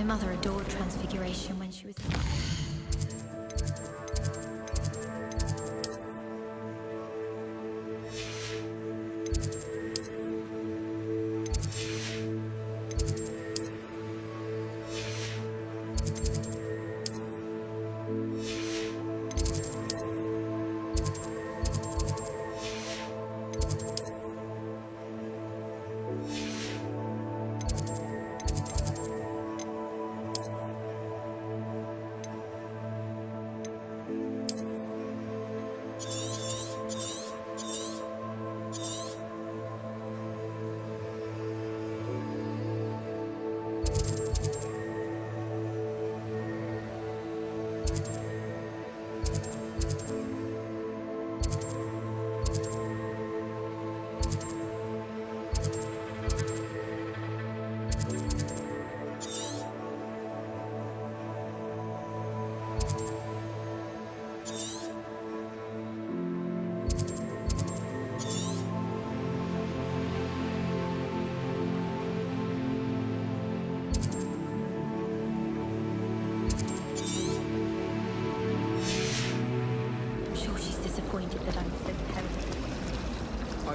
mother adored Transfiguration when she was...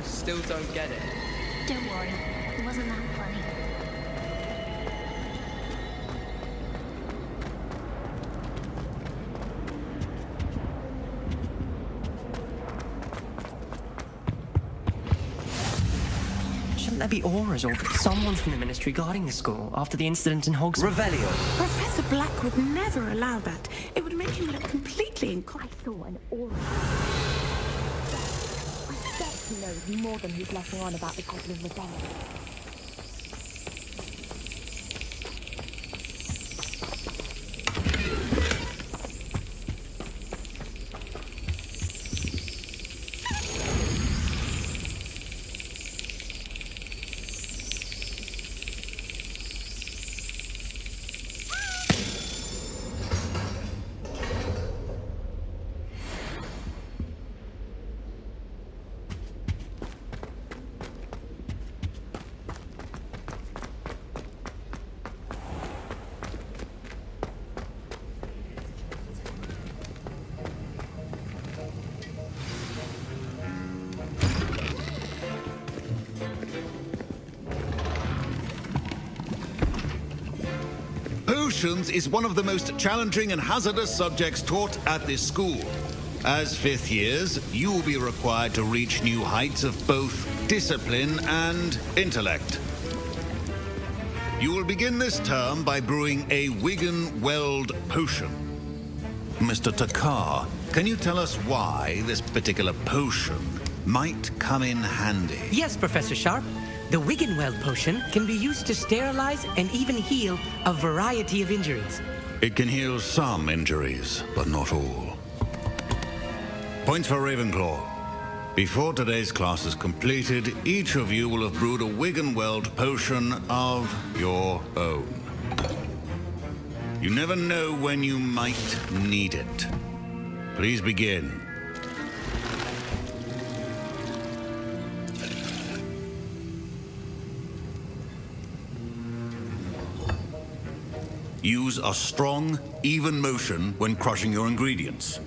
Still don't get it. Don't worry, it wasn't that funny. Shouldn't there be Aurors or someone from the Ministry guarding the school after the incident in Hogsmeade? Revelio. Professor Black would never allow that. It would make him look completely incompetent. I saw an aura. He knows more than he's letting on about the Goblin Rebellion. Potions is one of the most challenging and hazardous subjects taught at this school. As fifth years, you will be required to reach new heights of both discipline and intellect. You will begin this term by brewing a Wiggenweld Potion. Mr. Takar, can you tell us why this particular potion might come in handy? Yes, Professor Sharp. The Wiggenweld Potion can be used to sterilize and even heal a variety of injuries. It can heal some injuries, but not all. Points for Ravenclaw. Before today's class is completed, each of you will have brewed a Wiggenweld Potion of your own. You never know when you might need it. Please begin. Use a strong, even motion when crushing your ingredients.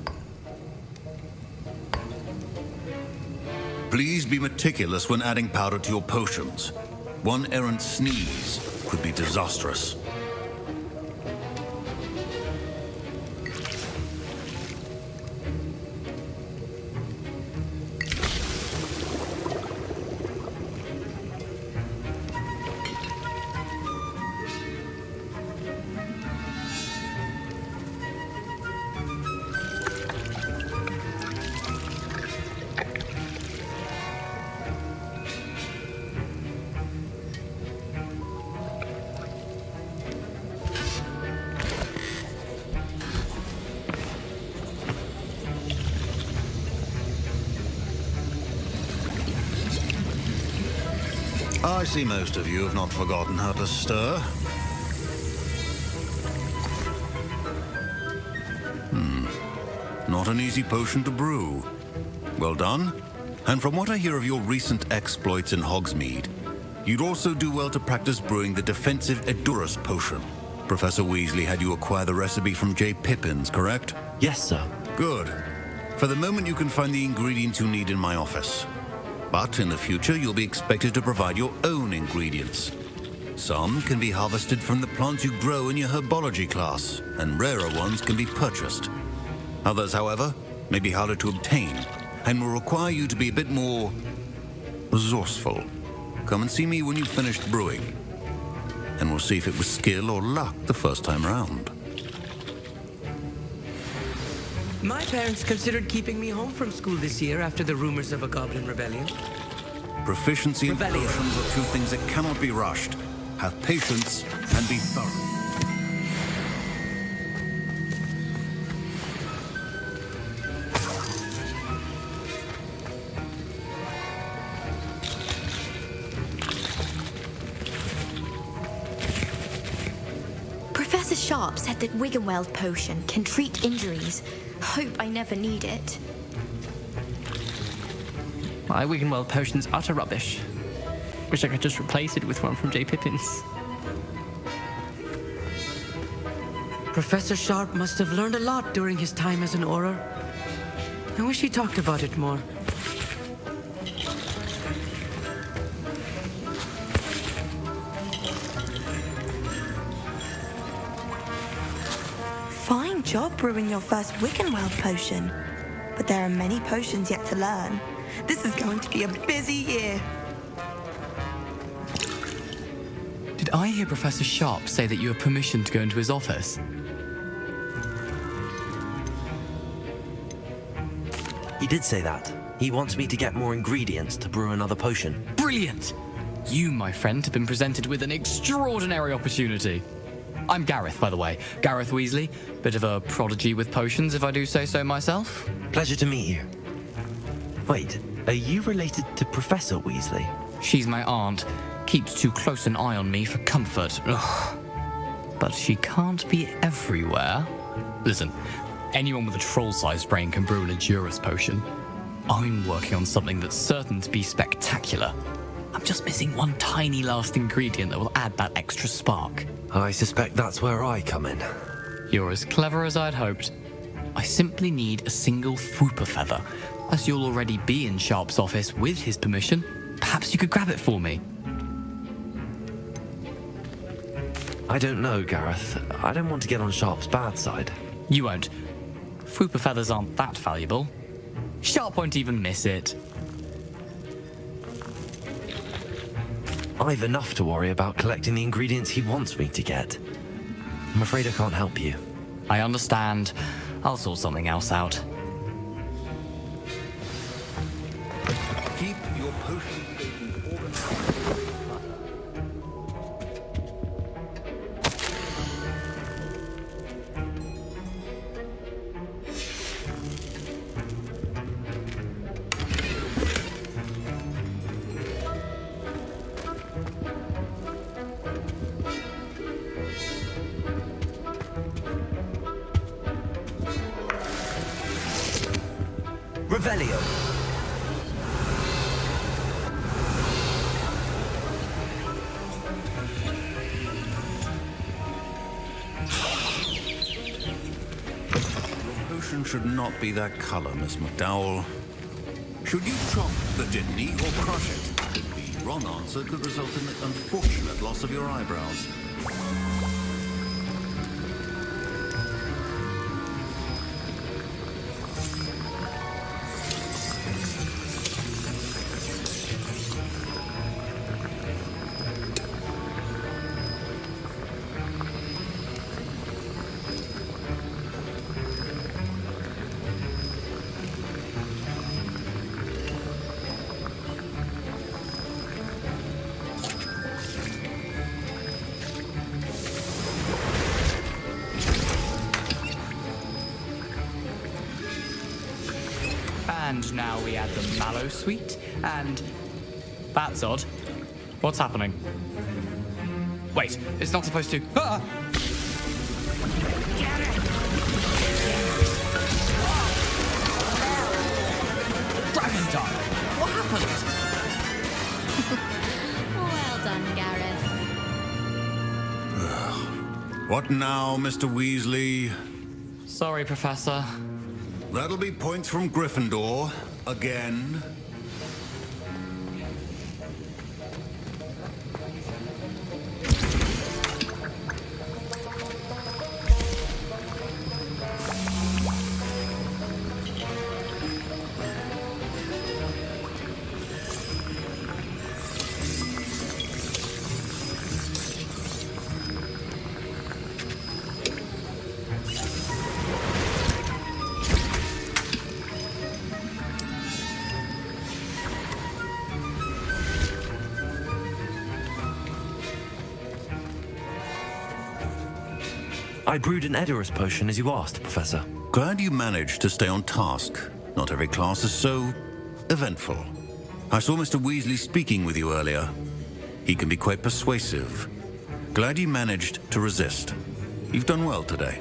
Please be meticulous when adding powder to your potions. One errant sneeze could be disastrous. I see most of you have not forgotten how to stir. Not an easy potion to brew. Well done. And from what I hear of your recent exploits in Hogsmeade, you'd also do well to practice brewing the defensive Edurus potion. Professor Weasley had you acquire the recipe from J. Pippin's, correct? Yes, sir. Good. For the moment, you can find the ingredients you need in my office. But in the future, you'll be expected to provide your own ingredients. Some can be harvested from the plants you grow in your herbology class, and rarer ones can be purchased. Others, however, may be harder to obtain, and will require you to be a bit more resourceful. Come and see me when you've finished brewing, and we'll see if it was skill or luck the first time around. My parents considered keeping me home from school this year after the rumors of a goblin rebellion. Proficiency and Revelio. potions are two things that cannot be rushed. Have patience and be thorough. Professor Sharp said that Wiggenweld Potion can treat injuries. Hope I never need it. My Wiggenweld Potion's utter rubbish. Wish I could just replace it with one from J. Pippin's. Professor Sharp must have learned a lot during his time as an Auror. I wish he talked about it more. Fine job brewing your first Wiggenweld potion. But there are many potions yet to learn. This is going to be a busy year. Did I hear Professor Sharp say that you have permission to go into his office? He did say that. He wants me to get more ingredients to brew another potion. Brilliant! You, my friend, have been presented with an extraordinary opportunity. I'm Garreth, by the way. Garreth Weasley. Bit of a prodigy with potions, if I do say so myself. Pleasure to meet you. Wait, are you related to Professor Weasley? She's my aunt. Keeps too close an eye on me for comfort. Ugh. But she can't be everywhere. Listen, anyone with a troll-sized brain can brew an Endurus potion. I'm working on something that's certain to be spectacular. I'm just missing one tiny last ingredient that will add that extra spark. I suspect that's where I come in. You're as clever as I'd hoped. I simply need a single Fwooper feather. As you'll already be in Sharp's office with his permission, perhaps you could grab it for me. I don't know, Gareth. I don't want to get on Sharp's bad side. You won't. Fwooper feathers aren't that valuable. Sharp won't even miss it. I've enough to worry about collecting the ingredients he wants me to get. I'm afraid I can't help you. I understand. I'll sort something else out. Keep your potion stations organized. Revelio. Your potion should not be that color, Miss McDowell. Should you chop the Didney or crush it? The wrong answer could result in the unfortunate loss of your eyebrows. And now we add the mallow sweet, and... That's odd. What's happening? Wait, it's not supposed to... Ah! Dragon time! What happened? Well done, Garrett. What now, Mr. Weasley? Sorry, Professor. That'll be points from Gryffindor. Again. I brewed an Edurus potion as you asked, Professor. Glad you managed to stay on task. Not every class is so eventful. I saw Mr. Weasley speaking with you earlier. He can be quite persuasive. Glad you managed to resist. You've done well today.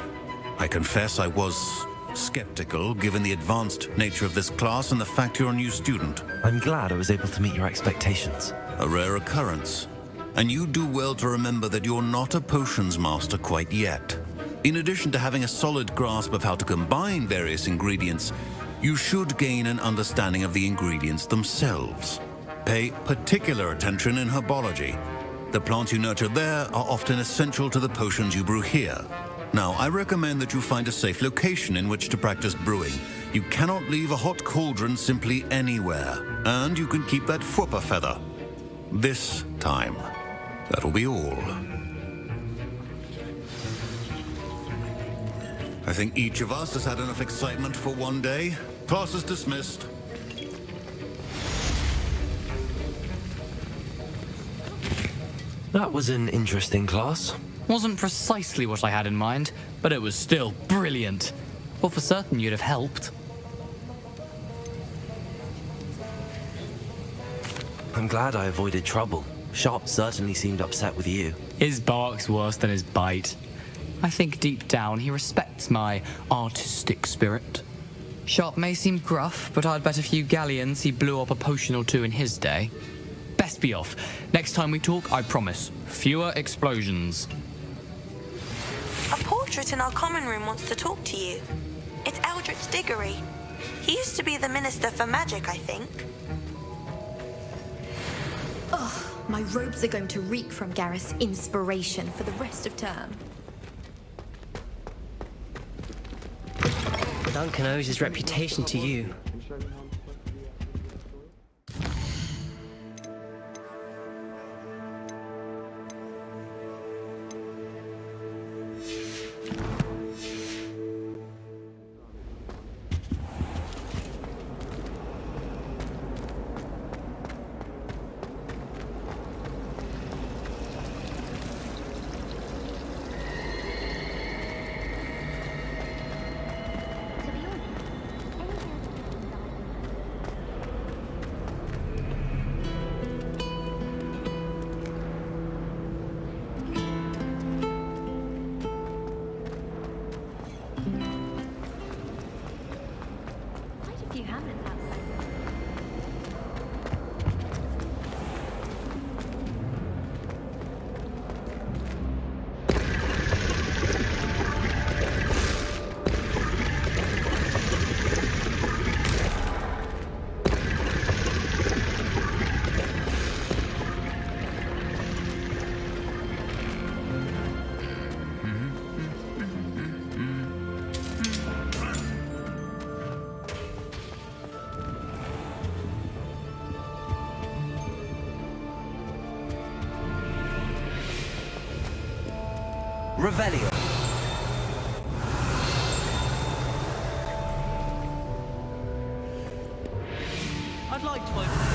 I confess I was skeptical, given the advanced nature of this class and the fact you're a new student. I'm glad I was able to meet your expectations. A rare occurrence. And you do well to remember that you're not a potions master quite yet. In addition to having a solid grasp of how to combine various ingredients, you should gain an understanding of the ingredients themselves. Pay particular attention in herbology. The plants you nurture there are often essential to the potions you brew here. Now, I recommend that you find a safe location in which to practice brewing. You cannot leave a hot cauldron simply anywhere. And you can keep that Fwooper feather. This time. That'll be all. I think each of us has had enough excitement for one day. Class is dismissed. That was an interesting class. Wasn't precisely what I had in mind, but it was still brilliant. Well, for certain you'd have helped. I'm glad I avoided trouble. Sharp certainly seemed upset with you. His bark's worse than his bite. I think deep down he respects my artistic spirit. Sharp may seem gruff, but I'd bet a few galleons he blew up a potion or two in his day. Best be off. Next time we talk, I promise, fewer explosions. A portrait in our common room wants to talk to you. It's Eldritch Diggory. He used to be the Minister for Magic, I think. Ugh, my robes are going to reek from Gareth's inspiration for the rest of term. Duncan owes his reputation to you. Revelio. I'd like to open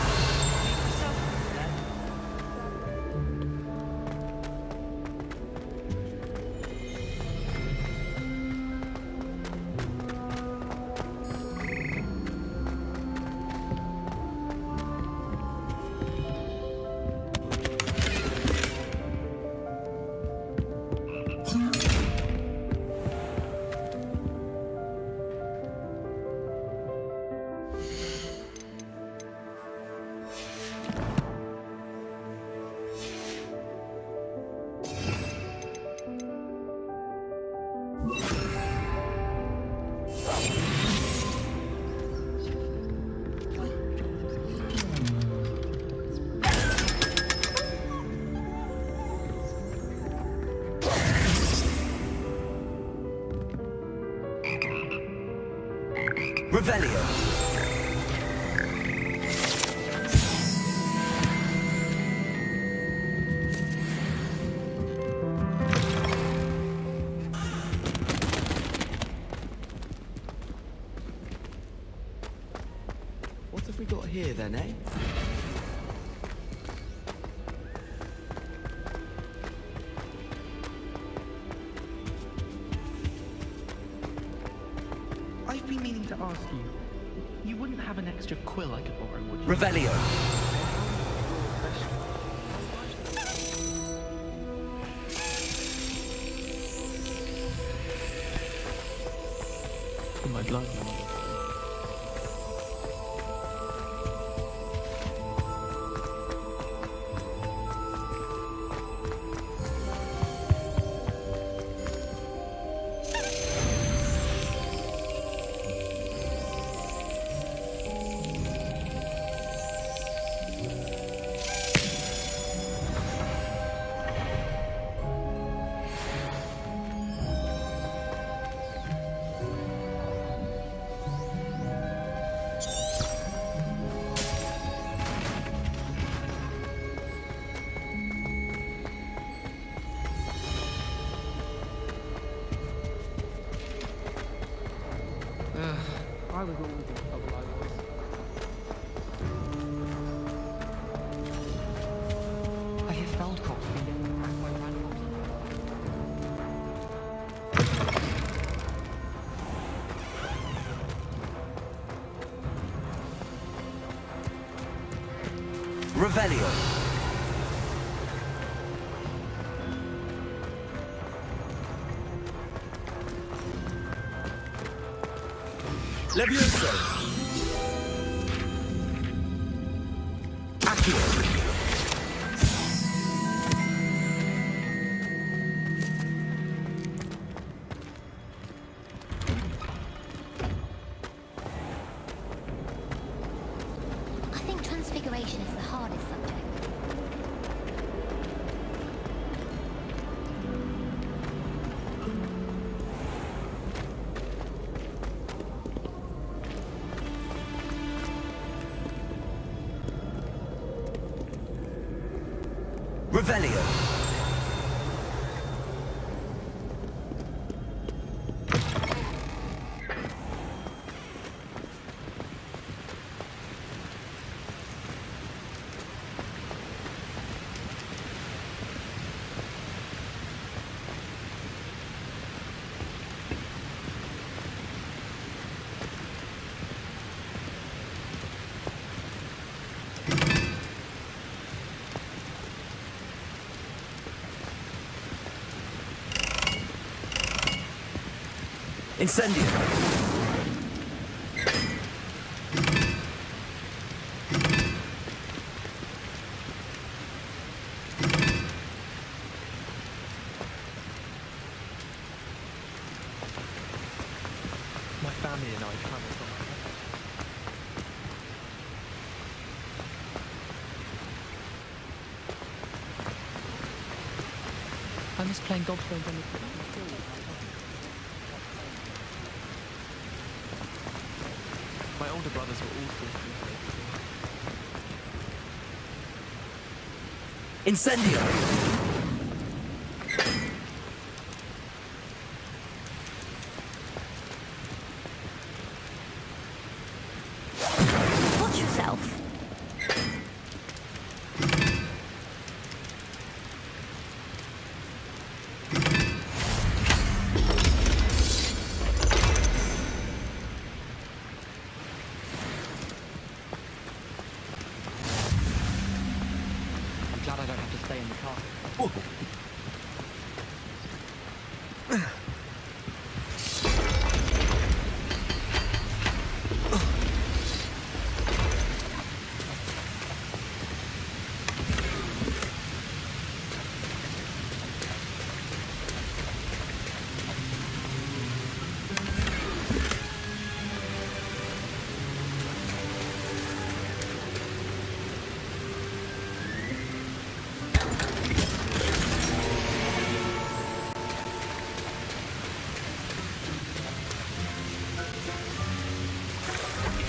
Revelio. What have we got here then, eh? I've been meaning to ask you. You wouldn't have an extra quill I could borrow, would you? Revelio. In my blood. I was always in trouble like this. I hear Bardolph being attacked by random. Revelio. Levioso. Accio. I think transfiguration is the hardest subject. Revelio. Incendio. My family and I traveled on my head. I miss playing gobstones on the field. My older brothers were all sorts of Incendio. Watch yourself. I'm glad I don't have to stay in the car.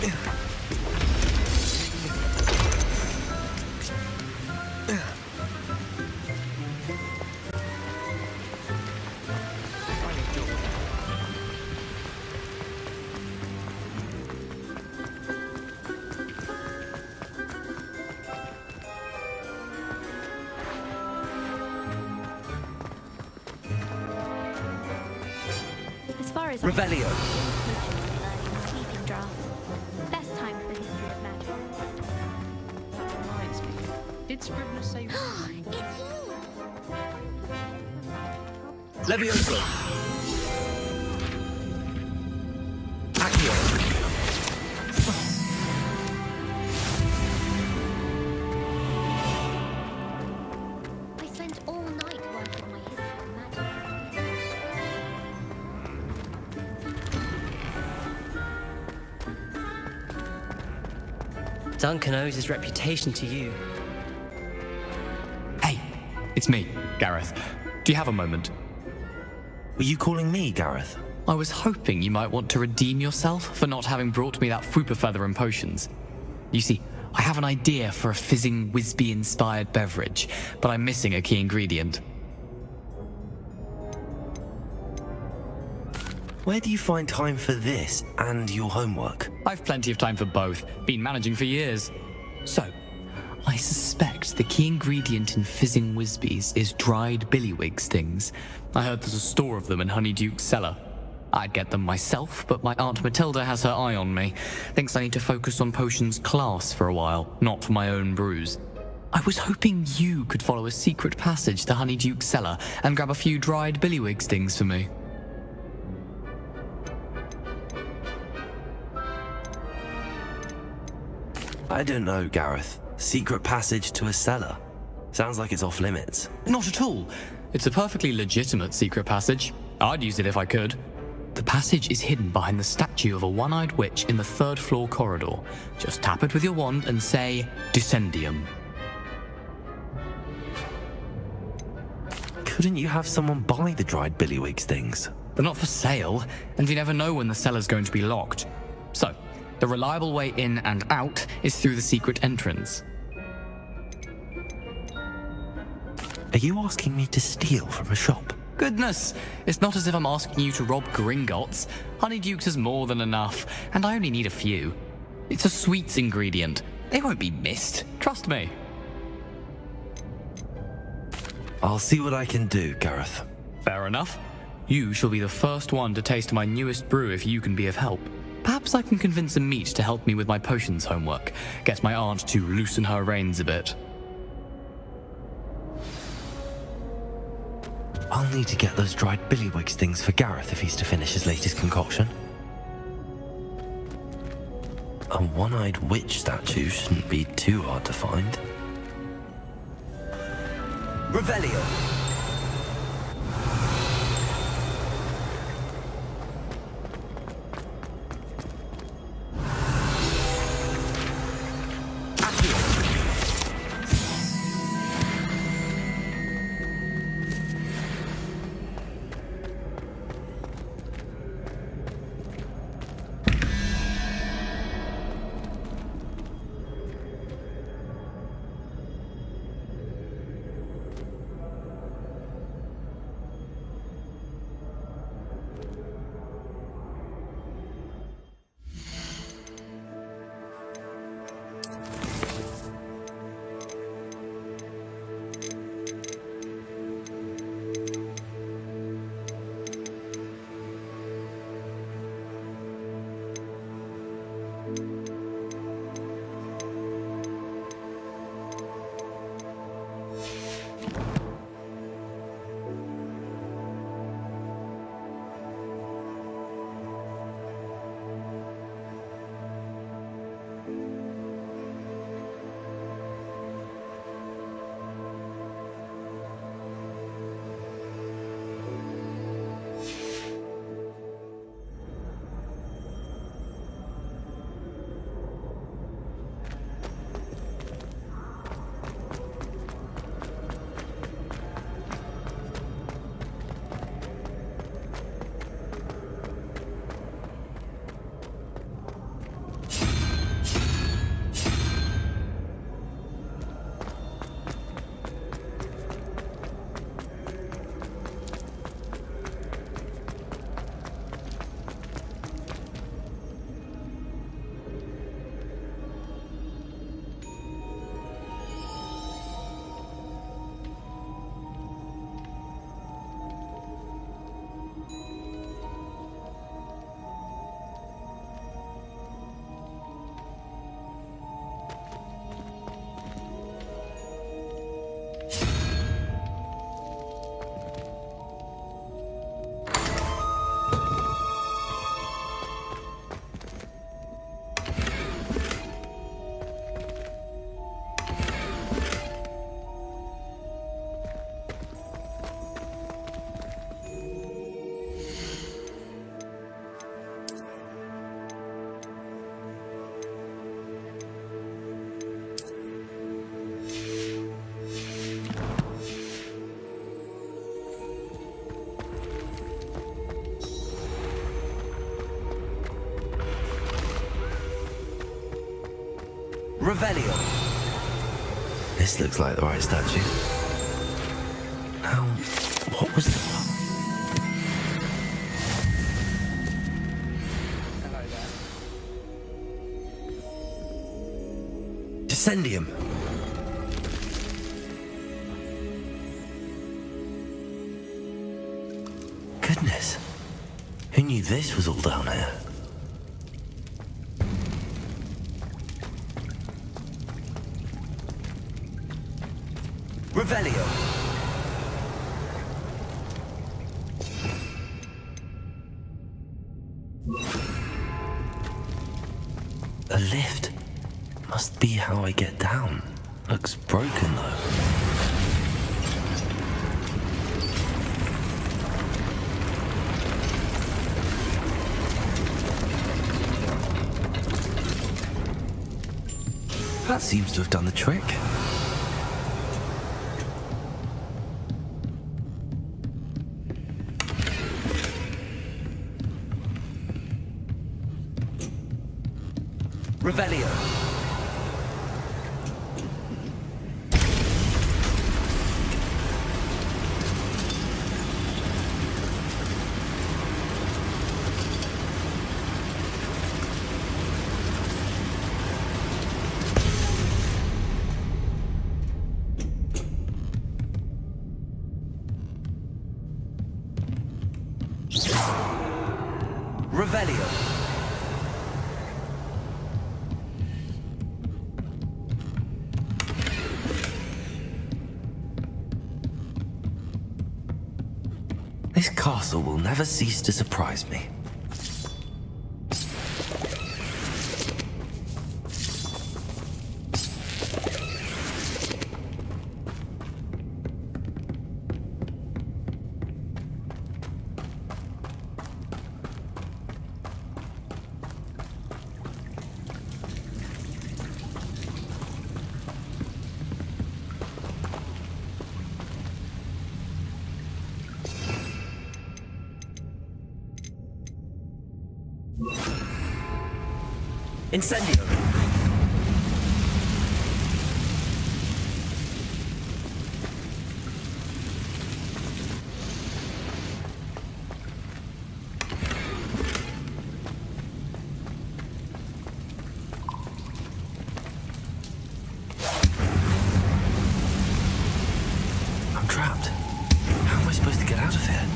As far as Revelio. sleeping draft. Best time for the history of magic. Reminds me. Did Scrivener say Levioso. Accio. I spent all night working on my history of magic. Duncan owes his reputation to you. Hey, it's me, Garreth. Do you have a moment? Were you calling me, Garreth? I was hoping you might want to redeem yourself for not having brought me that Fupa Feather and potions. You see, I have an idea for a fizzing Wisby-inspired beverage, but I'm missing a key ingredient. Where do you find time for this and your homework? I've plenty of time for both. Been managing for years. So, I suspect the key ingredient in fizzing Wisbies is dried Billywig Stings. I heard there's a store of them in Honeydukes' cellar. I'd get them myself, but my Aunt Matilda has her eye on me. Thinks I need to focus on potions class for a while, not for my own brews. I was hoping you could follow a secret passage to Honeydukes' cellar and grab a few dried Billywig Stings for me. I don't know, Garreth. Secret passage to a cellar. Sounds like it's off limits. Not at all. It's a perfectly legitimate secret passage. I'd use it if I could. The passage is hidden behind the statue of a one-eyed witch in the third-floor corridor. Just tap it with your wand and say, Descendium. Couldn't you have someone buy the dried Billywig Stings? They're not for sale, and you never know when the cellar's going to be locked. So, the reliable way in and out is through the secret entrance. Are you asking me to steal from a shop? Goodness, it's not as if I'm asking you to rob Gringotts. Honeydukes is more than enough, and I only need a few. It's a sweets ingredient. They won't be missed, trust me. I'll see what I can do, Garreth. Fair enough. You shall be the first one to taste my newest brew if you can be of help. Perhaps I can convince a meat to help me with my potions homework. Get my aunt to loosen her reins a bit. I'll need to get those dried Billywig Stings for Garreth if he's to finish his latest concoction. A one-eyed witch statue shouldn't be too hard to find. Revelio. Revelio. This looks like the right statue. Now, what was that? Descendium. Goodness. Who knew this was all down here? Revelio. A lift. Must be how I get down. Looks broken though. That seems to have done the trick. Revelio. Revelio. This castle will never cease to surprise me. Incendio. I'm trapped. How am I supposed to get out of here?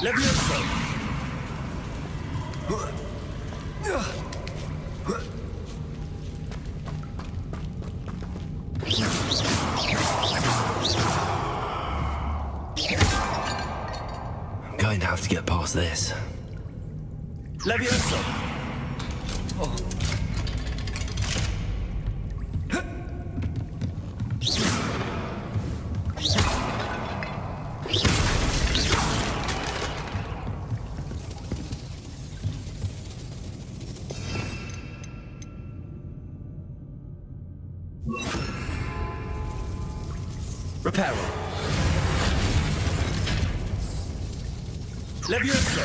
Levioso. I'm going to have to get past this. Levioso. Reparo. Levioso.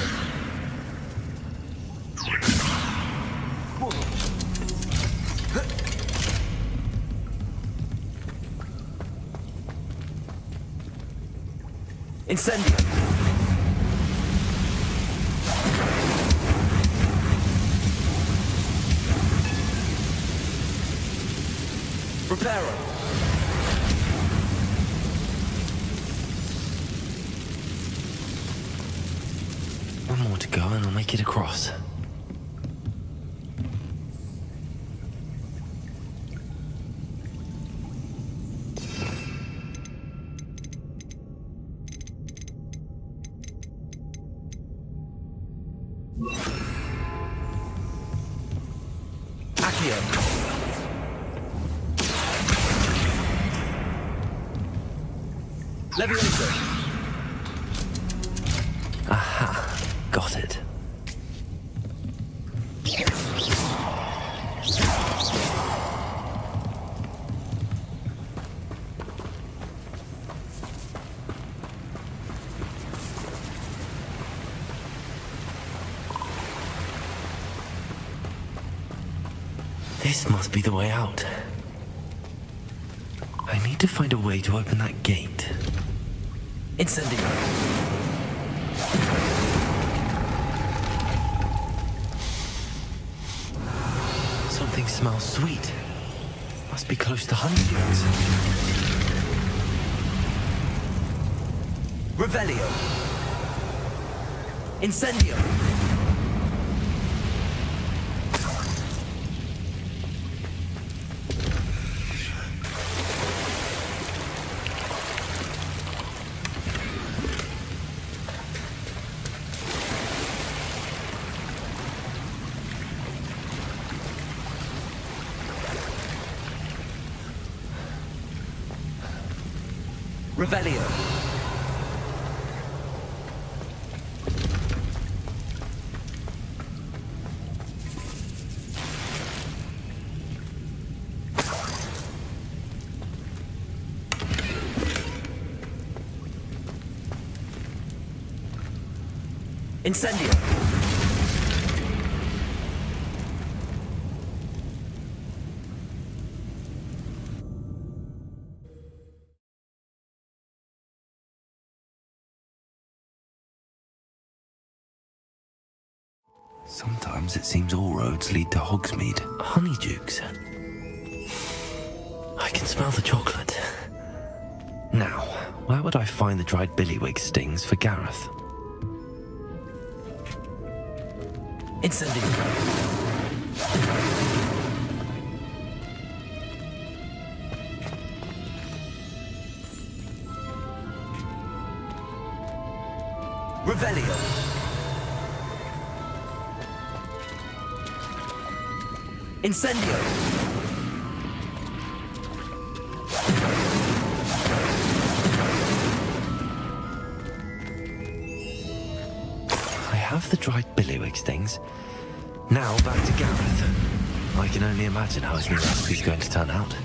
Incendio. Reparo. One more to go and I'll make it across. Levioso. Aha, got it. This must be the way out. I need to find a way to open that gate. Incendio. Something smells sweet. Must be close to Honeydukes. Revelio. Incendio. Revelio. Incendio. Sometimes it seems all roads lead to Hogsmead. Honeydukes. I can smell the chocolate. Now, where would I find the dried Billywig Stings for Garreth? Incendio. Revelio. Incendio. I have the dried Billywig Stings. Now back to Garreth. I can only imagine how his new recipe's going to turn out.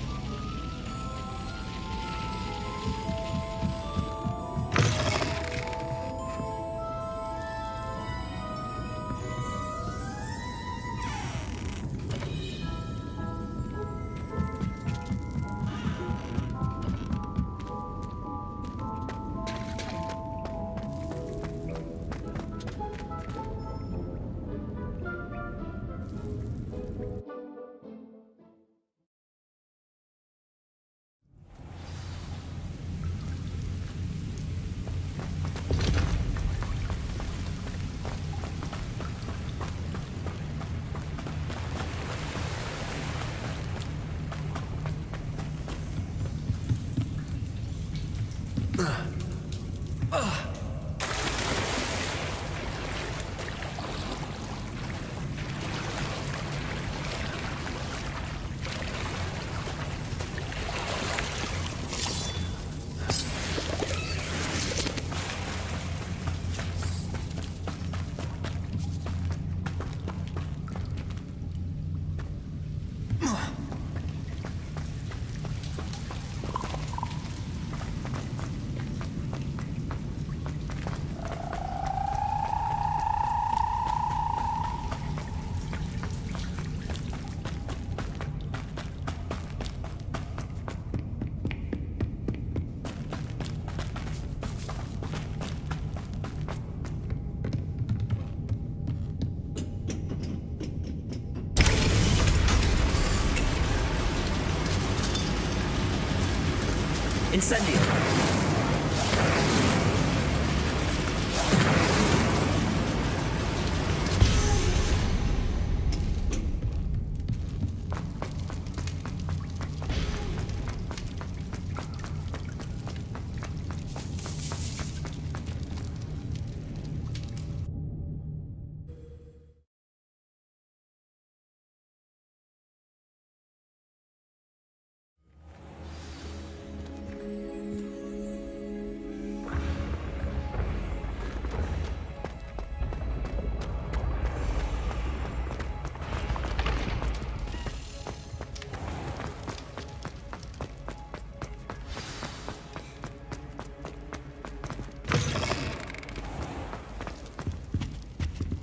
Incendio.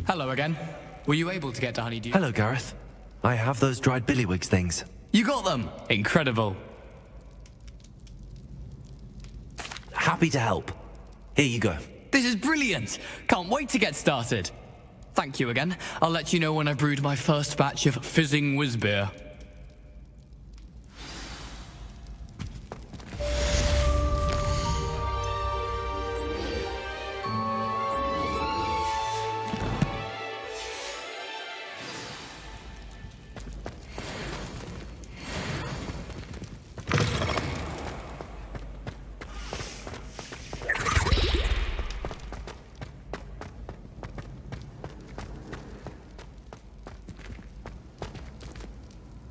Hello again. Were you able to get to Honeydukes? Hello, Garreth. I have those dried Billywig Stings. You got them! Incredible. Happy to help. Here you go. This is brilliant! Can't wait to get started. Thank you again. I'll let you know when I brewed my first batch of fizzing whizbeer.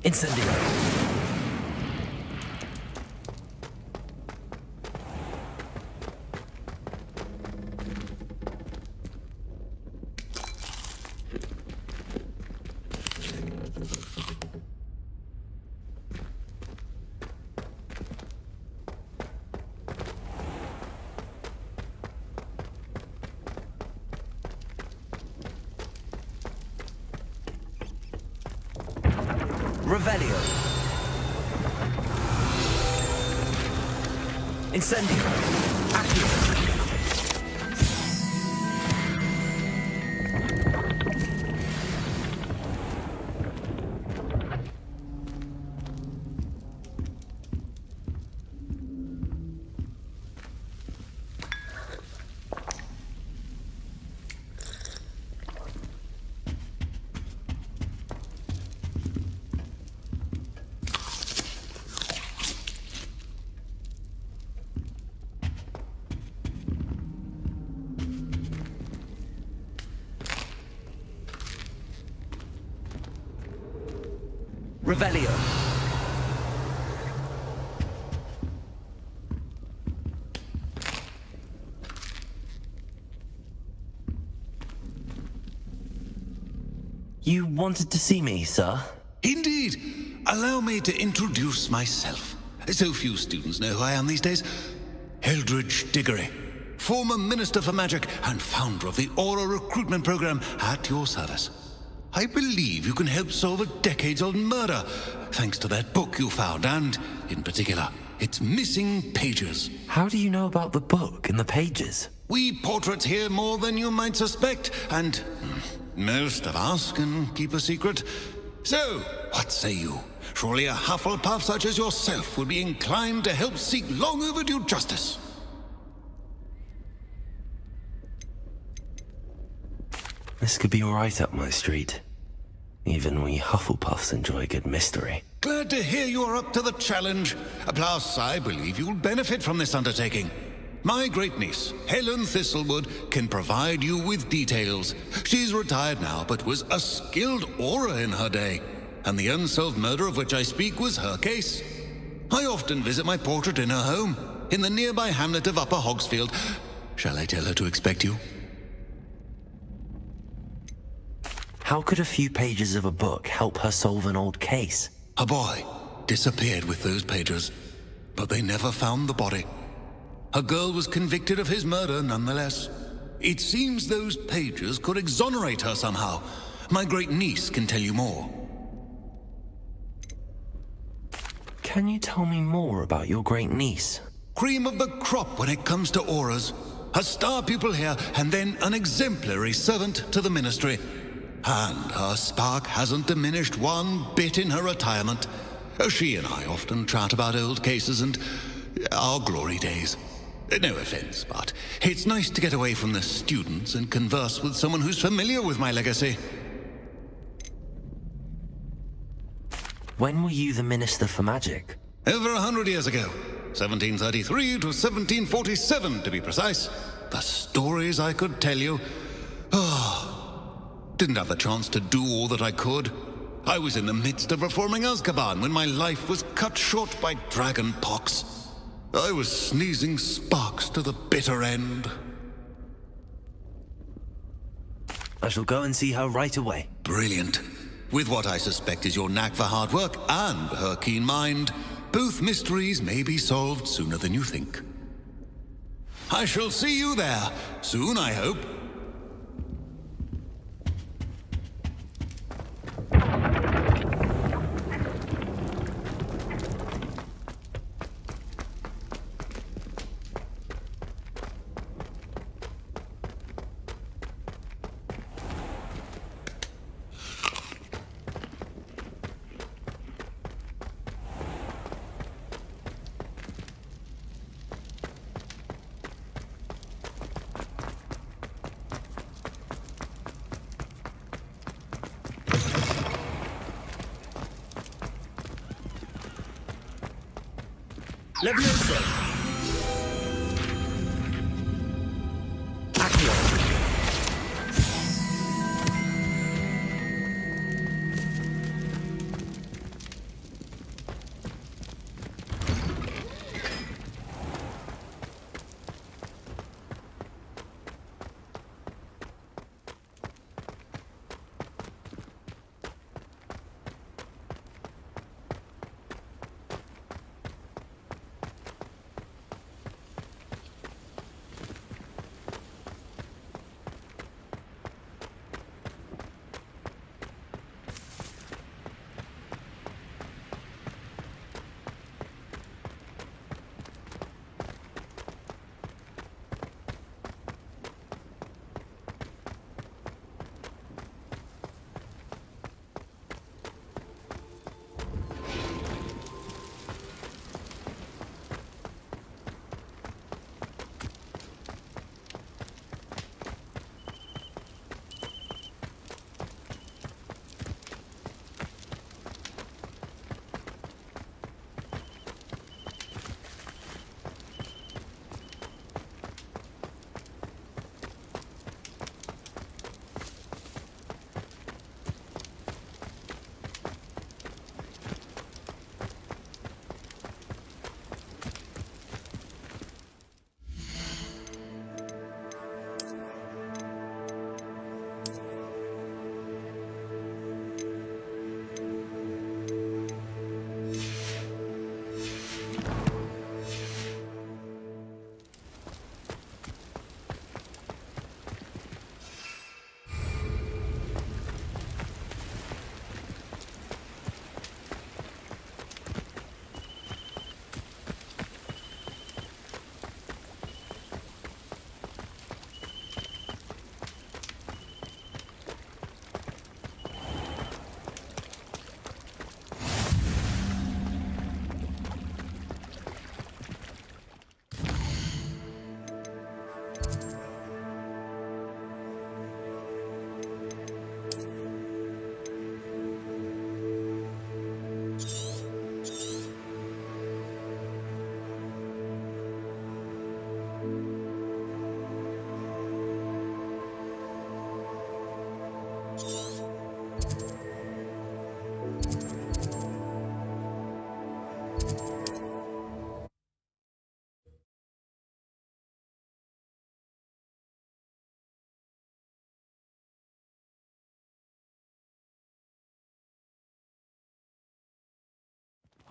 Incendio. Revelio. Incendio. Accio. Revelio. You wanted to see me, sir? Indeed. Allow me to introduce myself. So few students know who I am these days. Eldritch Diggory, former Minister for Magic and founder of the Auror recruitment program, at your service. I believe you can help solve a decades-old murder, thanks to that book you found, and, in particular, its missing pages. How do you know about the book and the pages? We portraits hear more than you might suspect, and most of us can keep a secret. So, what say you? Surely a Huffle Puff such as yourself would be inclined to help seek long overdue justice. This could be right up my street. Even we Hufflepuffs enjoy a good mystery. Glad to hear you are up to the challenge. Plus, I believe you'll benefit from this undertaking. My great-niece, Helen Thistlewood, can provide you with details. She's retired now, but was a skilled Auror in her day. And the unsolved murder of which I speak was her case. I often visit my portrait in her home, in the nearby hamlet of Upper Hogsmead. Shall I tell her to expect you? How could a few pages of a book help her solve an old case? A boy disappeared with those pages, but they never found the body. A girl was convicted of his murder nonetheless. It seems those pages could exonerate her somehow. My great-niece can tell you more. Can you tell me more about your great-niece? Cream of the crop when it comes to Aurors. A star pupil here, and then an exemplary servant to the ministry. And her spark hasn't diminished one bit in her retirement. She and I often chat about old cases and our glory days. No offense, but it's nice to get away from the students and converse with someone who's familiar with my legacy. When were you the Minister for Magic? Over 100 years ago. 1733 to 1747, to be precise. The stories I could tell you. Didn't have the chance to do all that I could. I was in the midst of reforming Azkaban when my life was cut short by Dragon Pox. I was sneezing sparks to the bitter end. I shall go and see her right away. Brilliant. With what I suspect is your knack for hard work and her keen mind, both mysteries may be solved sooner than you think. I shall see you there, soon I hope. Levioso! Accio!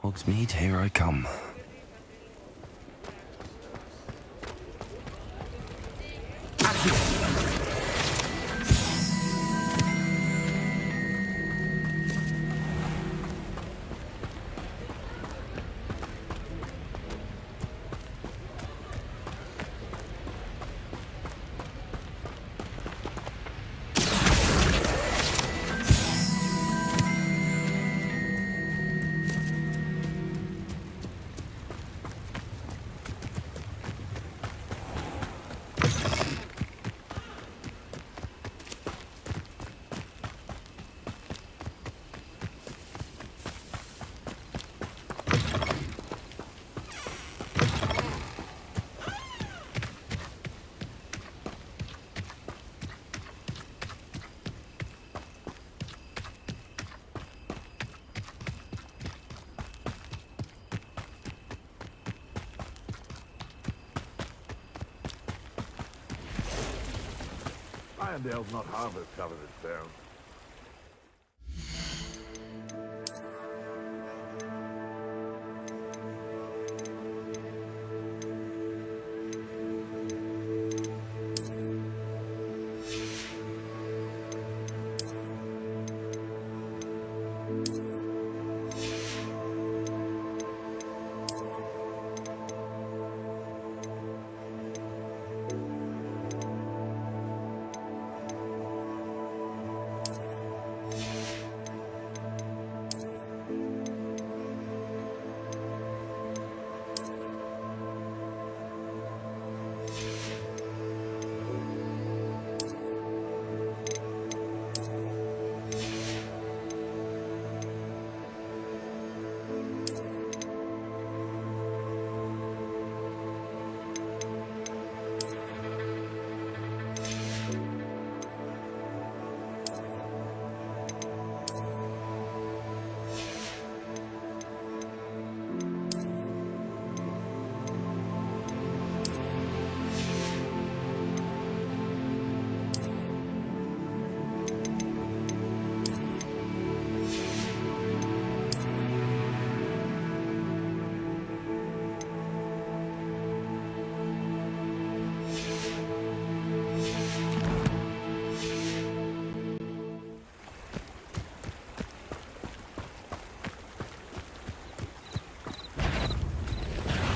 Hogsmeade, here I come. Irondale's not half as covered as sounds.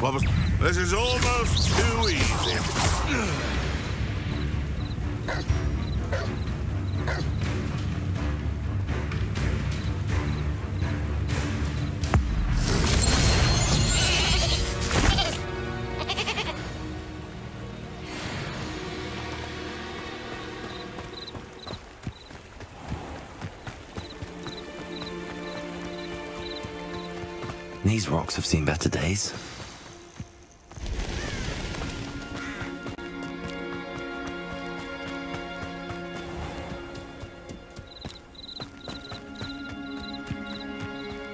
Bubbles. This is almost too easy. These rocks have seen better days.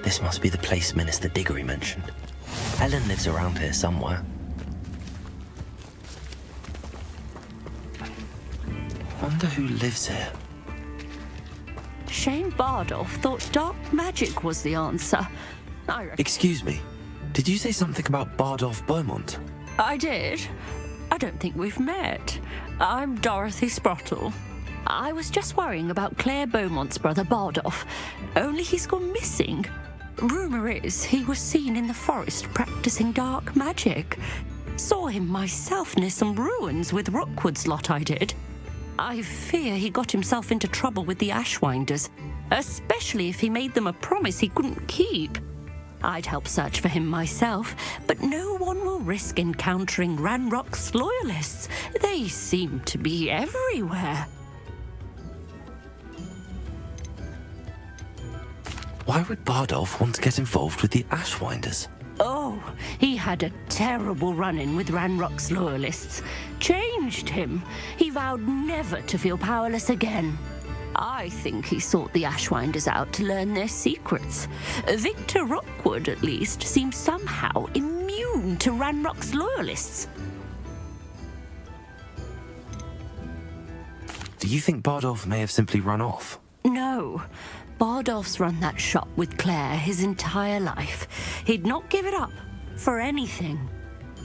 This must be the place Minister Diggory mentioned. Helen lives around here somewhere. Wonder who lives here. Shane Bardolph thought dark magic was the answer. Excuse me, did you say something about Bardolph Beaumont? I did. I don't think we've met. I'm Dorothy Sprottle. I was just worrying about Claire Beaumont's brother Bardolph, only he's gone missing. Rumour is he was seen in the forest practicing dark magic. Saw him myself near some ruins with Rookwood's lot I did. I fear he got himself into trouble with the Ashwinders, especially if he made them a promise he couldn't keep. I'd help search for him myself, but no one will risk encountering Ranrock's Loyalists. They seem to be everywhere. Why would Bardolph want to get involved with the Ashwinders? Oh, he had a terrible run-in with Ranrock's Loyalists. Changed him. He vowed never to feel powerless again. I think he sought the Ashwinders out to learn their secrets. Victor Rookwood, at least, seems somehow immune to Ranrock's Loyalists. Do you think Bardolph may have simply run off? No. Bardolph's run that shop with Claire his entire life. He'd not give it up for anything.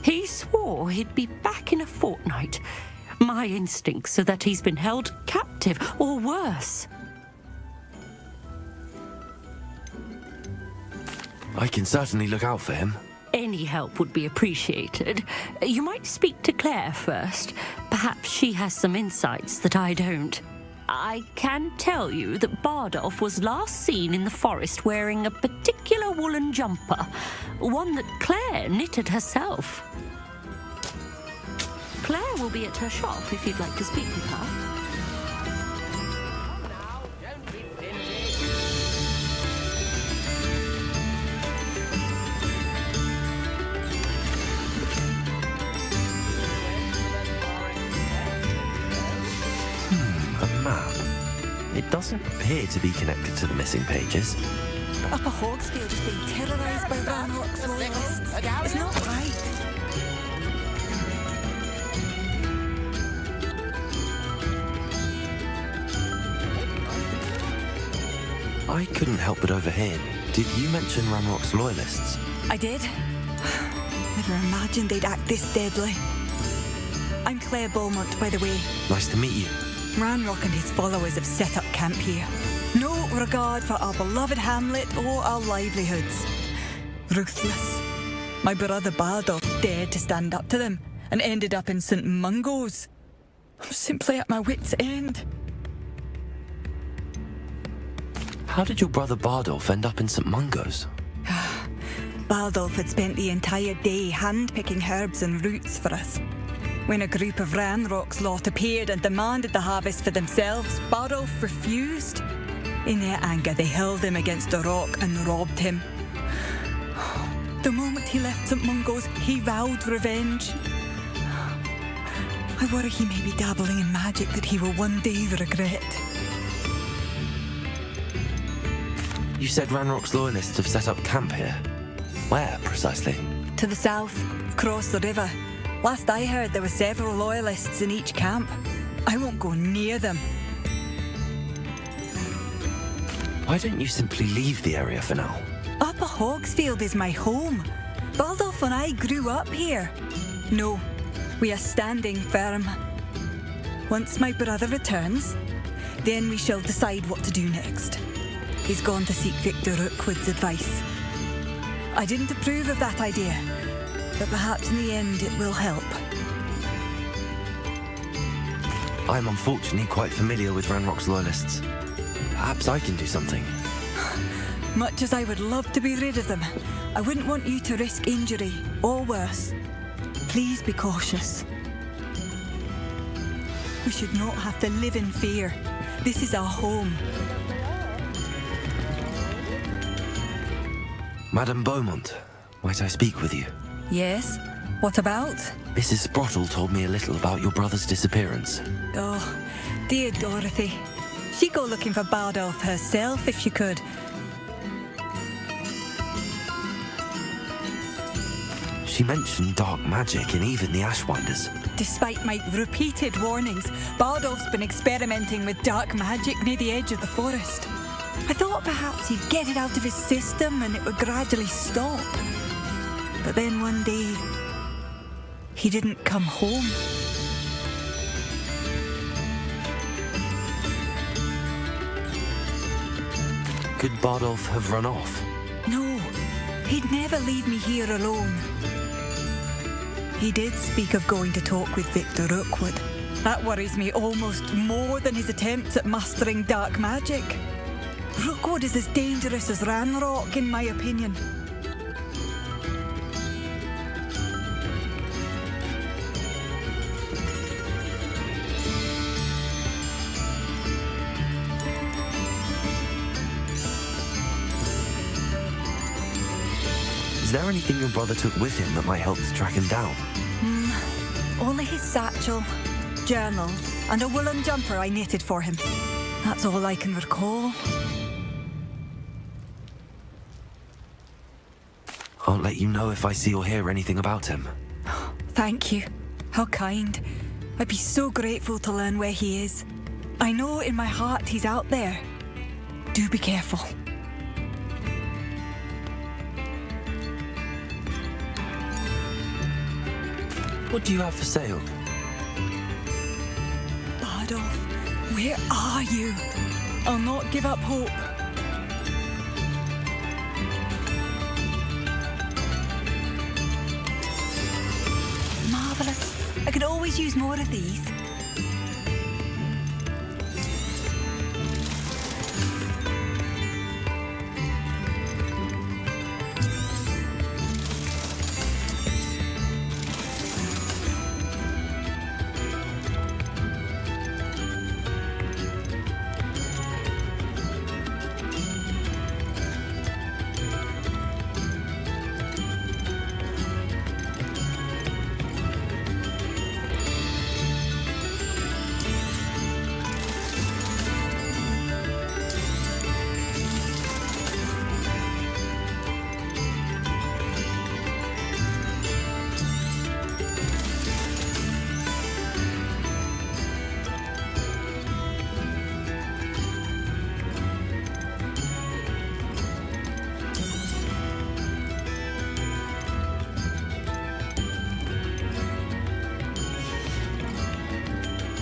He swore he'd be back in a fortnight. My instincts are that he's been held captive, or worse. I can certainly look out for him. Any help would be appreciated. You might speak to Claire first. Perhaps she has some insights that I don't. I can tell you that Bardolph was last seen in the forest wearing a particular woolen jumper, one that Claire knitted herself. Claire will be at her shop if you'd like to speak with her. A map. It doesn't appear to be connected to the missing pages. Upper Hogsmead is being terrorised by Ranrock's Loyalists. It's not right. I couldn't help but overhear. Did you mention Ranrock's Loyalists? I did. Never imagined they'd act this deadly. I'm Claire Beaumont, by the way. Nice to meet you. Ranrock and his followers have set up camp here. No regard for our beloved Hamlet or our livelihoods. Ruthless. My brother Bardolph dared to stand up to them and ended up in St. Mungo's. I'm simply at my wit's end. How did your brother Bardolph end up in St. Mungo's? Bardolph had spent the entire day hand-picking herbs and roots for us. When a group of Ranrock's lot appeared and demanded the harvest for themselves, Bardolph refused. In their anger, they hurled him against a rock and robbed him. The moment he left St. Mungo's, he vowed revenge. I worry he may be dabbling in magic that he will one day regret. You said Ranrock's Loyalists have set up camp here. Where, precisely? To the south, across the river. Last I heard, there were several Loyalists in each camp. I won't go near them. Why don't you simply leave the area for now? Upper Hogsfield is my home. Bardolph and I grew up here. No, we are standing firm. Once my brother returns, then we shall decide what to do next. He's gone to seek Victor Rookwood's advice. I didn't approve of that idea, but perhaps in the end it will help. I'm unfortunately quite familiar with Ranrock's Loyalists. Perhaps I can do something. Much as I would love to be rid of them, I wouldn't want you to risk injury, or worse. Please be cautious. We should not have to live in fear. This is our home. Madame Beaumont, might I speak with you? Yes? What about? Mrs. Sprottle told me a little about your brother's disappearance. Oh, dear Dorothy. She'd go looking for Bardolph herself if she could. She mentioned dark magic and even the Ashwinders. Despite my repeated warnings, Bardolph's been experimenting with dark magic near the edge of the forest. I thought perhaps he'd get it out of his system and it would gradually stop. But then one day, he didn't come home. Could Bardolph have run off? No, he'd never leave me here alone. He did speak of going to talk with Victor Rookwood. That worries me almost more than his attempts at mastering dark magic. Rookwood is as dangerous as Ranrock, in my opinion. Is there anything your brother took with him that might help to track him down? Only his satchel, journal, and a woolen jumper I knitted for him. That's all I can recall. I'll let you know if I see or hear anything about him. Thank you. How kind. I'd be so grateful to learn where he is. I know in my heart he's out there. Do be careful. What do you have for sale? Bardolph, where are you? I'll not give up hope. Marvellous. I could always use more of these.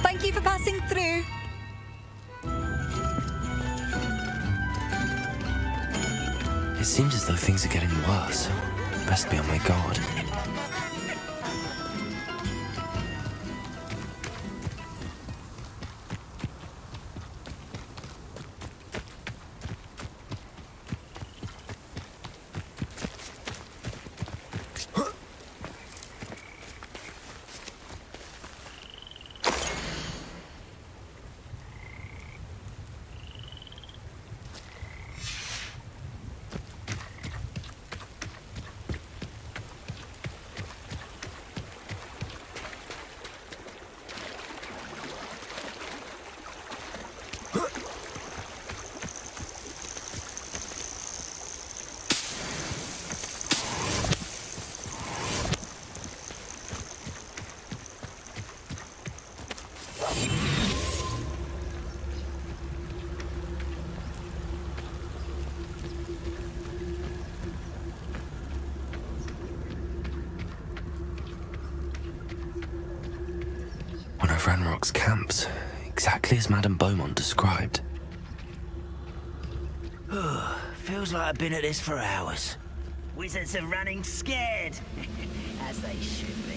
Thank you for passing through. It seems as though things are getting worse. Best be on my guard. Ranrock's camps, exactly as Madame Beaumont described. Feels like I've been at this for hours. Wizards are running scared. As As they should be.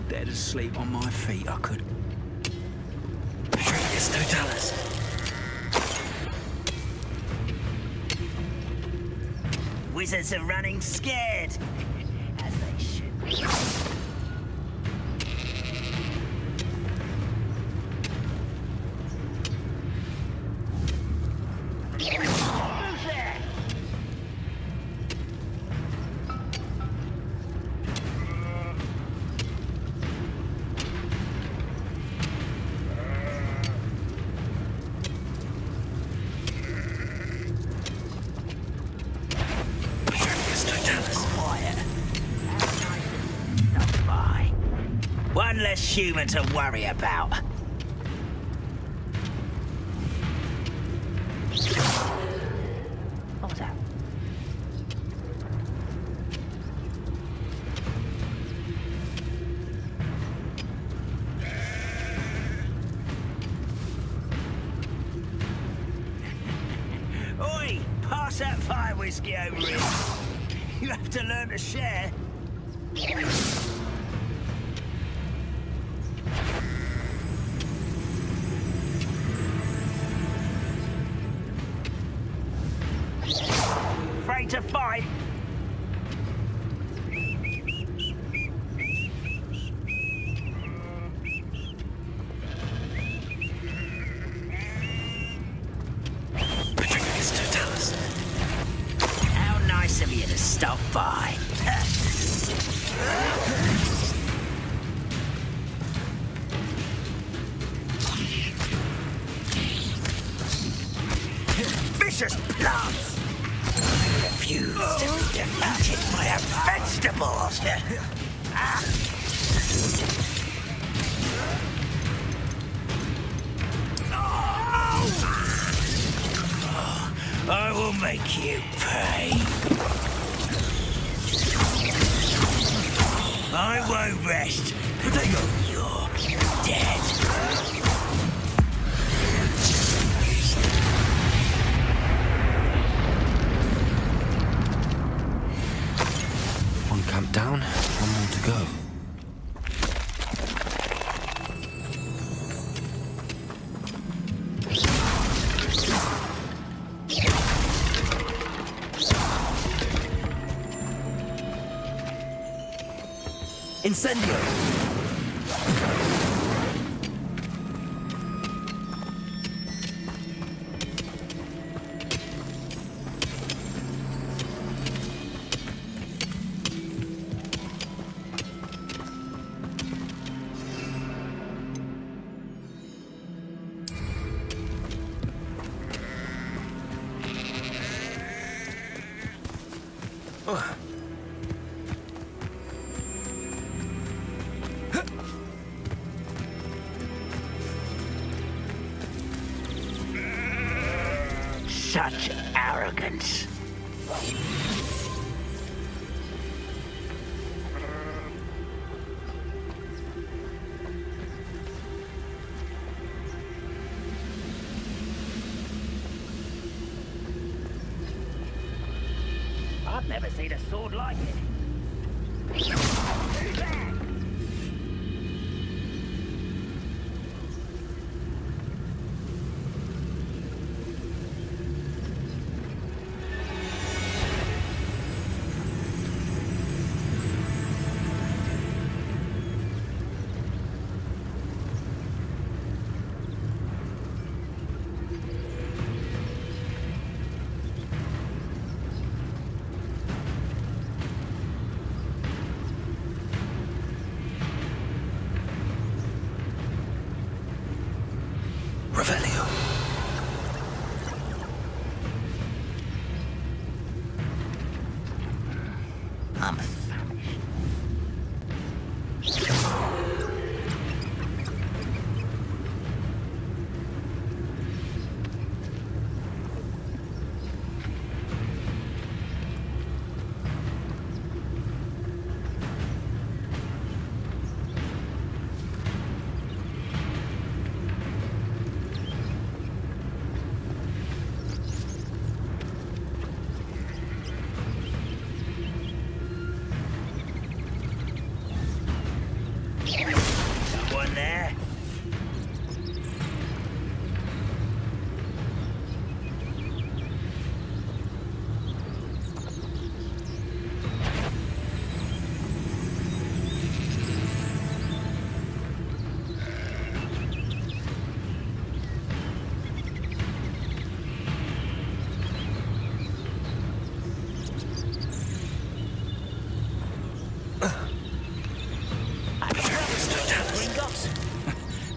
Dead asleep on my feet, I could. It's Totalis. Wizards are running scared. As they should be. Who's there? One less human to worry about. What's that? Oi! Pass that fire whiskey over here. You have to learn to share. To fight. Patricius Totalis. How nice of you to stop by. Vicious plants. Refused to be defeated by a vegetable. I will make you pay. I won't rest until you're dead. Camp down, one more to go. Incendio! Such arrogance. I've never seen a sword like it.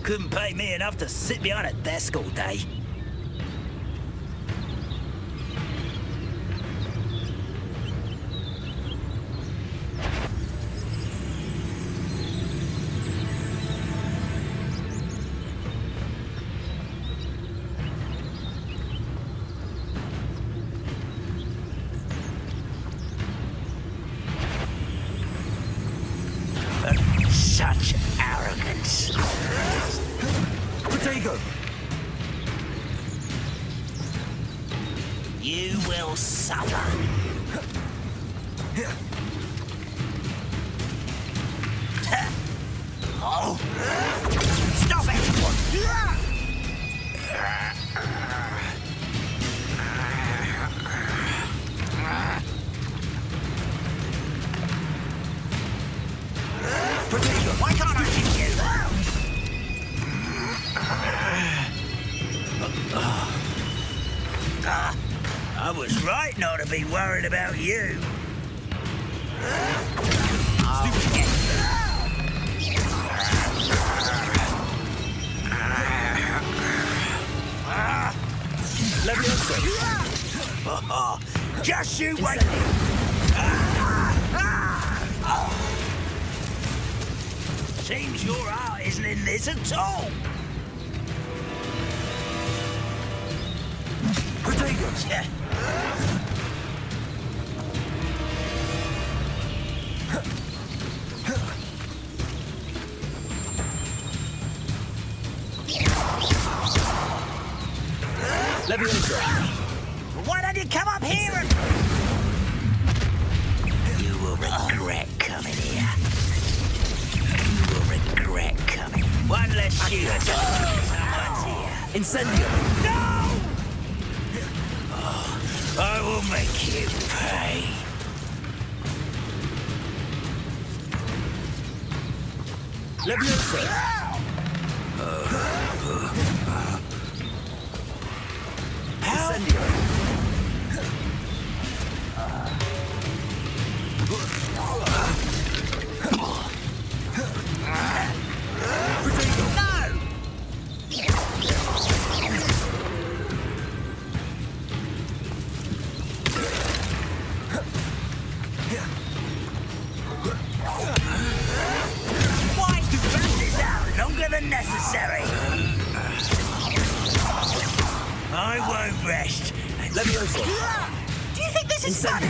Couldn't pay me enough to sit behind a desk all day. Such arrogance. Potato! You will suffer. Oh! Stop it! Why can't I hit you? I was right not to be worried about you. Just you wait. Seems your heart isn't in this at all. Potatoes! Yeah. Leviosa! Why don't you come up here and... You will regret coming here. You will regret coming. One less shoot. Someone's here. Incendio! No! Oh, I will make you pay. Leviosa! Incendio! Necessary. I won't rest. Leviosa! Do you think this is fun?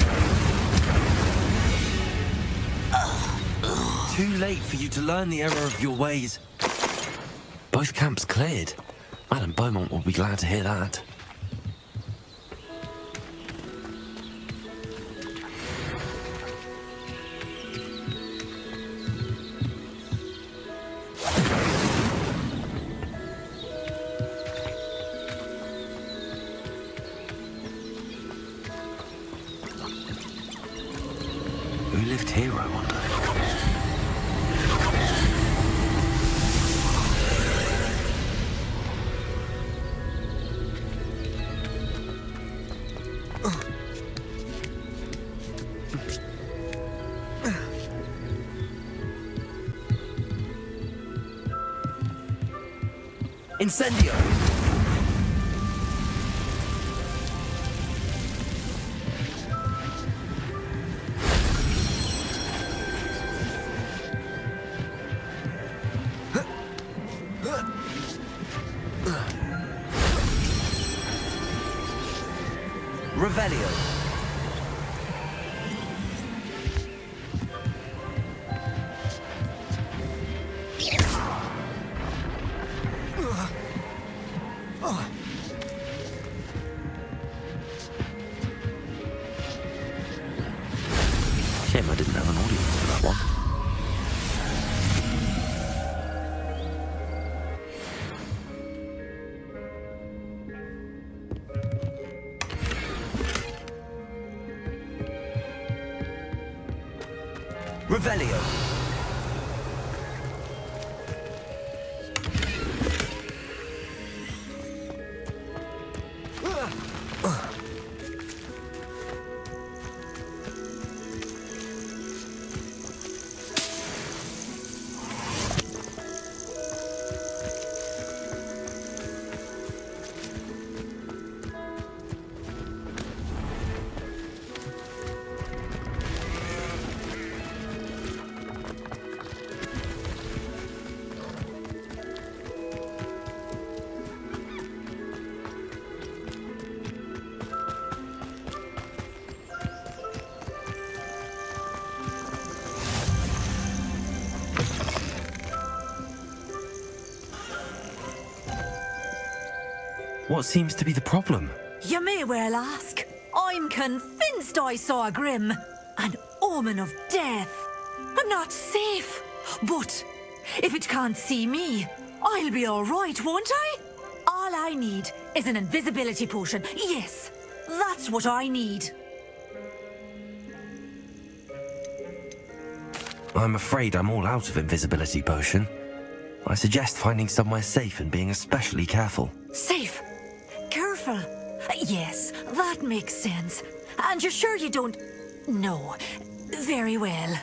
Too late for you to learn the error of your ways. Both camps cleared. Madam Beaumont will be glad to hear that. Who lived here, I wonder? Incendio! Revelio. Shame I didn't have an audience for that one. Revelio. What seems to be the problem? You may well ask. I'm convinced I saw a grim, an omen of death. I'm not safe, but if it can't see me, I'll be all right, won't I? All I need is an invisibility potion. Yes, that's what I need. I'm afraid I'm all out of invisibility potion. I suggest finding somewhere safe and being especially careful. Safe? Careful? Yes, that makes sense. And you're sure you don't... No. Very well.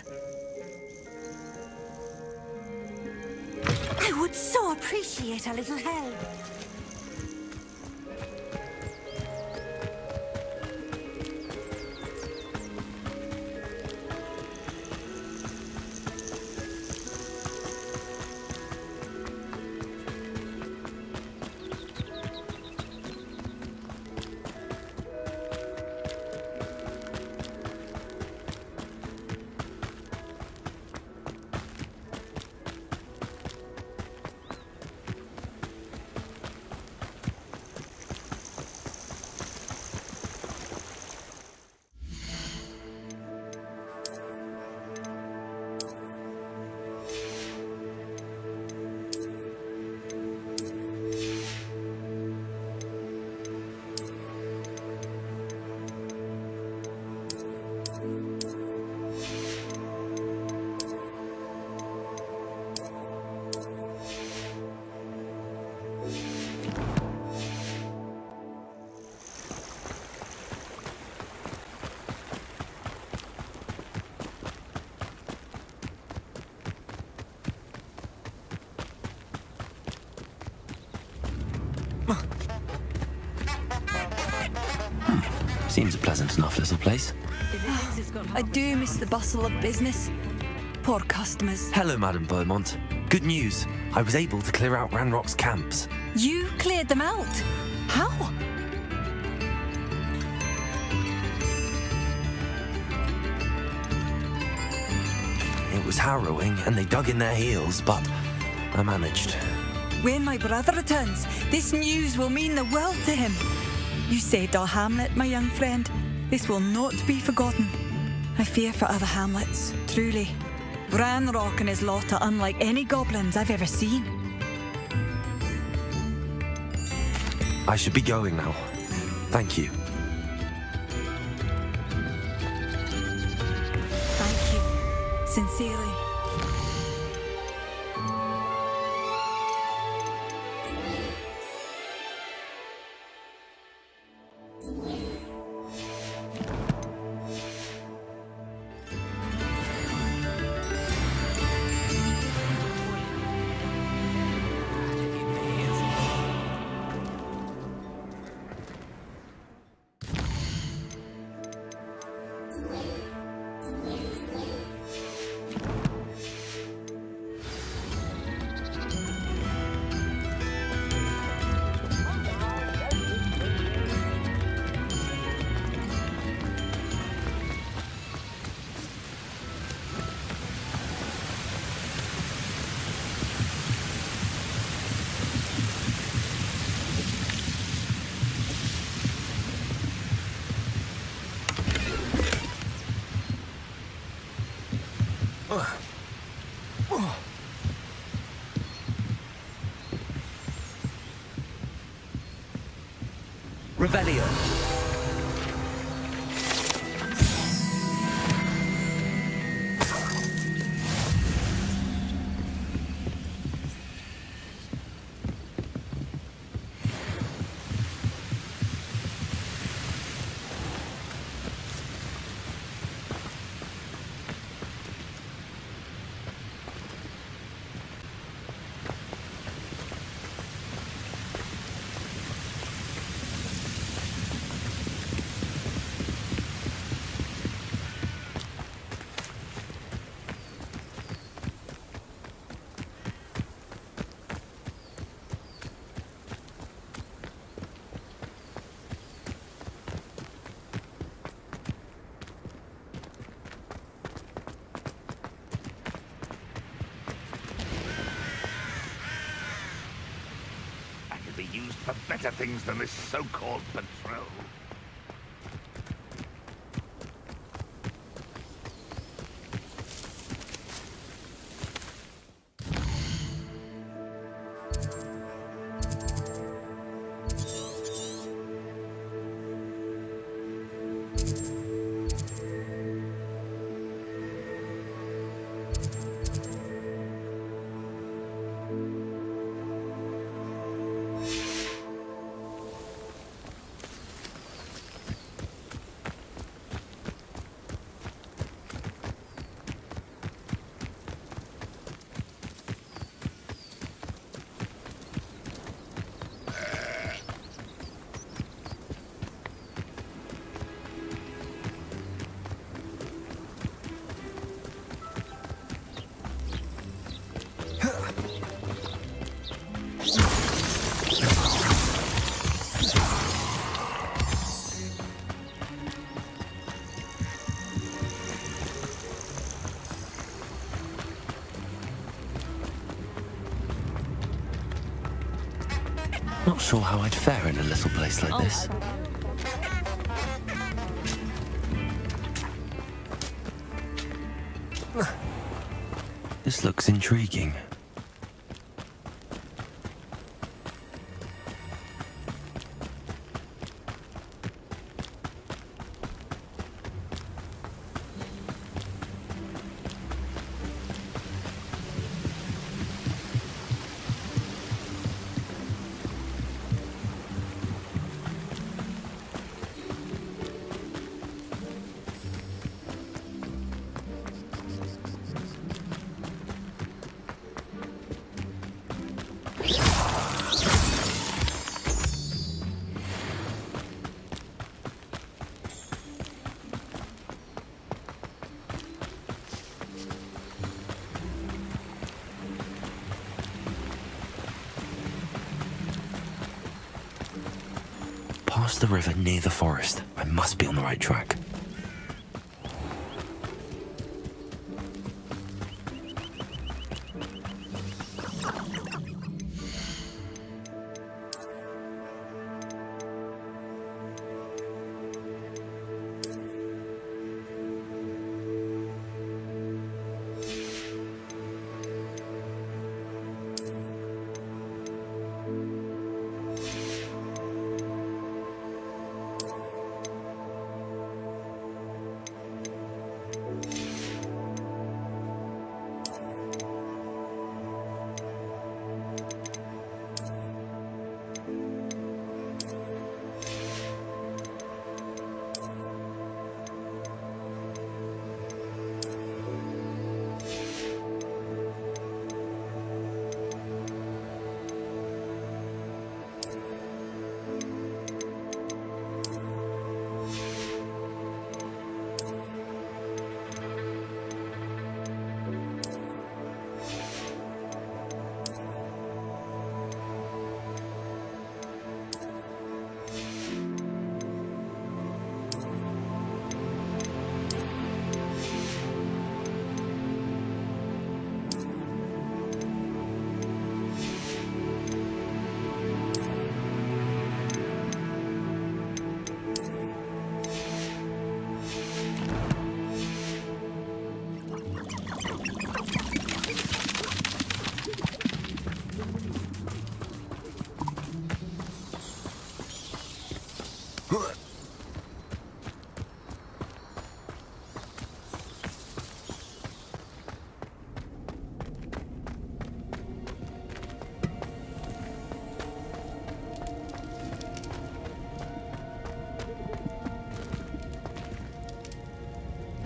I would so appreciate a little help. Seems a pleasant enough little place. I do miss the bustle of business. Poor customers. Hello, Madam Beaumont. Good news. I was able to clear out Ranrock's camps. You cleared them out? How? It was harrowing, and they dug in their heels, but I managed. When my brother returns, this news will mean the world to him. You saved our Hamlet, my young friend. This will not be forgotten. I fear for other Hamlets, truly. Ranrock and his lot are unlike any goblins I've ever seen. I should be going now. Thank you. Thank you. Sincerely. Revelio. for better things than this so-called patrol. Not sure how I'd fare in a little place like this. This looks intriguing. Past the river near the forest. I must be on the right track.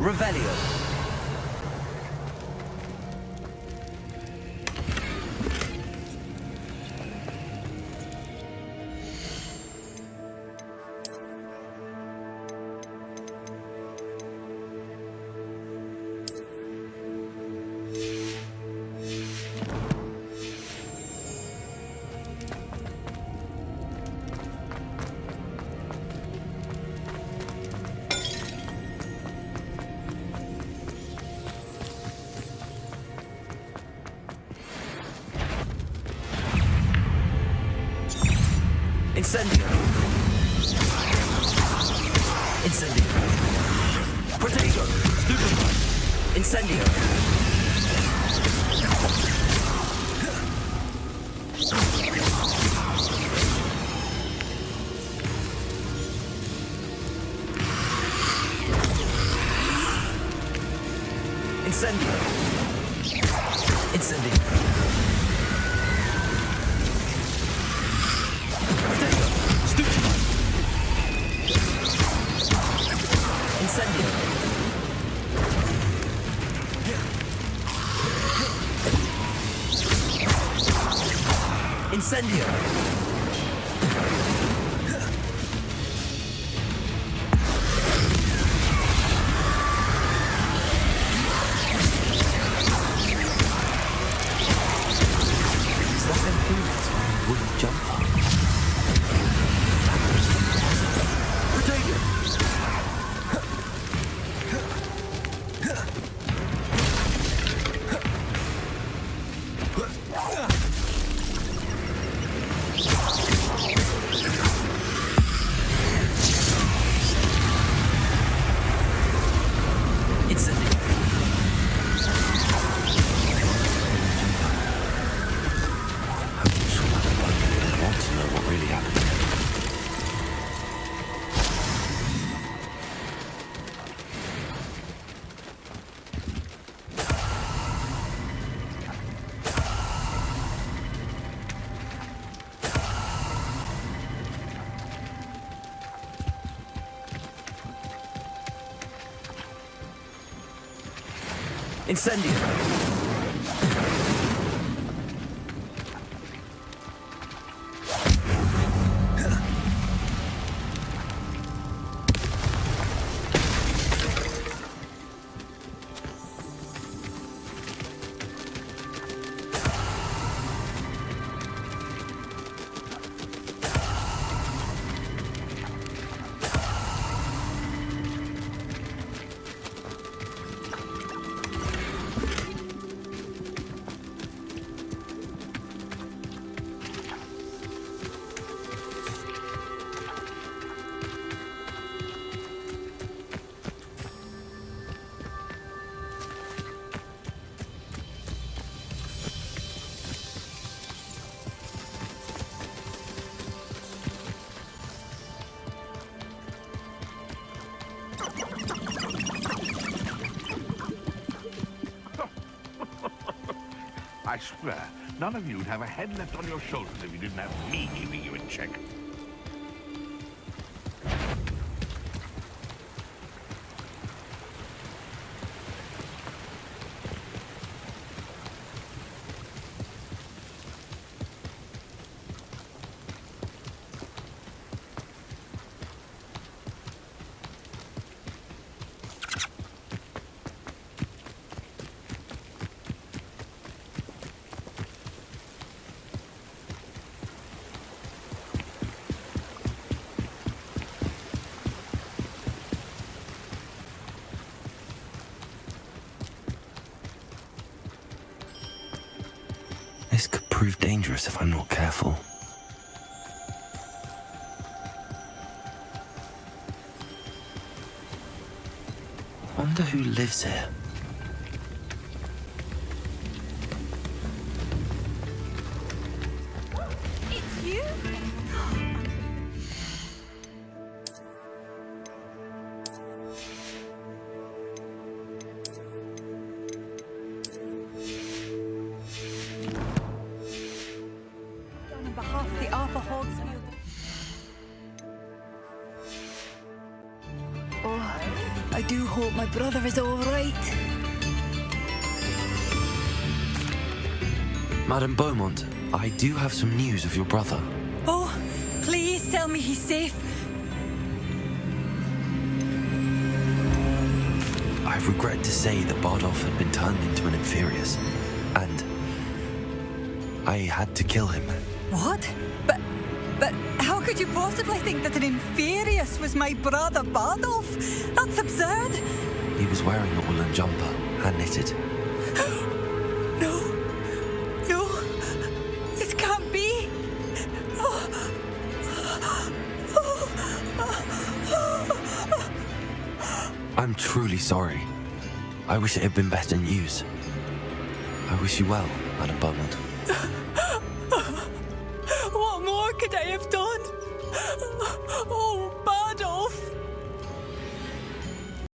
Revelio. Incendio. Incendio. Protego. Stupefy. Incendio. Incendio. Incendio. Protego. Stupefy. Incendio. Incendio. Incendio. I swear, none of you'd have a head left on your shoulders if you didn't have me keeping you in check. This could prove dangerous if I'm not careful. Wonder who lives here. It's you? On behalf of the Upper Hogsmead. Oh, I do hope my brother is all right. Madam Beaumont, I do have some news of your brother. Oh, please tell me he's safe. I regret to say that Bardolph had been turned into an Inferius, and I had to kill him. What? But how could you possibly think that an Inferius was my brother Bardolph? That's absurd. He was wearing a woolen jumper, hand-knitted. No, it can't be. I'm truly sorry. I wish it had been better news. I wish you well, Madam Beaumont. What more could I have done? Oh, Bardolph!